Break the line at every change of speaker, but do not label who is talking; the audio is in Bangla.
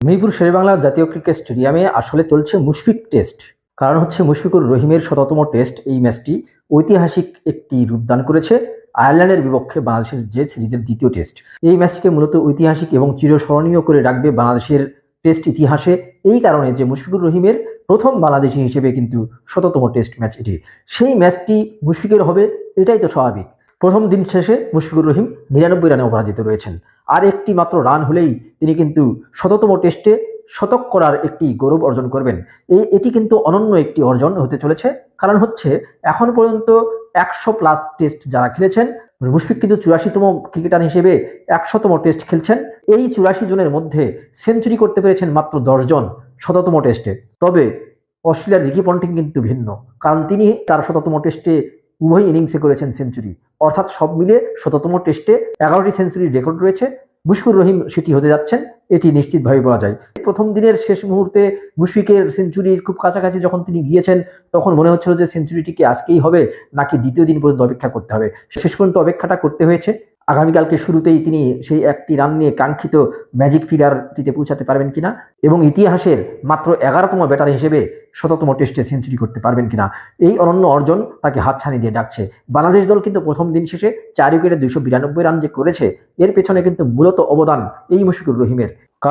মিরপুর শেরেবাংলা জাতীয় ক্রিকেট স্টেডিয়ামে আসলে চলছে মুশফিক টেস্ট। কারণ হচ্ছে মুশফিকুর রহিমের শততম টেস্ট এই ম্যাচটি ঐতিহাসিক একটি রূপদান করেছে আয়ারল্যান্ডের বিপক্ষে বাংলাদেশের যে সিরিজের দ্বিতীয় টেস্ট। এই ম্যাচটিকে মূলত ঐতিহাসিক এবং চিরস্মরণীয় করে রাখবে বাংলাদেশের টেস্ট ইতিহাসে, এই কারণে যে মুশফিকুর রহিমের প্রথম বাংলাদেশি হিসেবে কিন্তু শততম টেস্ট ম্যাচ এটি। সেই ম্যাচটি মুশফিকের হবে, এটাই তো স্বাভাবিক। প্রথম দিন শেষে মুশফিকুর রহিম ৯৯ রানে অপরাজিত রয়েছেন। আর একটি মাত্র রান হলেই তিনি কিন্তু শততম টেস্টে শতক করার একটি গৌরব অর্জন করবেন। এটি কিন্তু অনন্য একটি অর্জন হতে চলেছে। কারণ হচ্ছে এখন পর্যন্ত ১০০+ টেস্ট যারা খেলেছেন, মুশফিক কিন্তু ৮৪তম ক্রিকেটার হিসেবে ১০০তম টেস্ট খেলছেন। এই ৮৪ জনের মধ্যে সেঞ্চুরি করতে পেরেছেন মাত্র ১০ জন শততম টেস্টে। তবে অস্ট্রেলিয়ার রিকি পন্টিং কিন্তু ভিন্ন, কারণ তিনি তার শততম টেস্টে উভয় ইনিংসে করেছেন সেঞ্চুরি। অর্থাৎ সব মিলে শততম টেস্টে ১১টি সেঞ্চুরির রেকর্ড রয়েছে। মুশফিকুর রহিম সেটি হতে যাচ্ছেন, এটি নিশ্চিতভাবে বলা যায়। প্রথম দিনের শেষ মুহূর্তে মুশফিকের সেঞ্চুরির খুব কাছাকাছি যখন তিনি গিয়েছেন, তখন মনে হচ্ছিল যে সেঞ্চুরিটি কি আজকেই হবে নাকি দ্বিতীয় দিন পর্যন্ত অপেক্ষা করতে হবে। শেষ পর্যন্ত অপেক্ষাটা করতে হয়েছে। আগামীকালকে শুরুতেই তিনি সেই একটি রান নিয়ে কাঙ্ক্ষিত ম্যাজিক ফিগারটিতে পৌঁছাতে পারবেন কিনা এবং ইতিহাসের মাত্র ১১তম ব্যাটার হিসেবে শততম টেস্টে সেঞ্চুরি করতে পারবেন কিনা, এই অনন্য অর্জন তাকে হাতছানি দিয়ে ডাকছে। বাংলাদেশ দল কিন্তু প্রথম দিন শেষে ৪ উইকেটে ২৯২ রান যে করেছে, এর পেছনে কিন্তু মূলত অবদান এই মুশফিকুর রহিমের।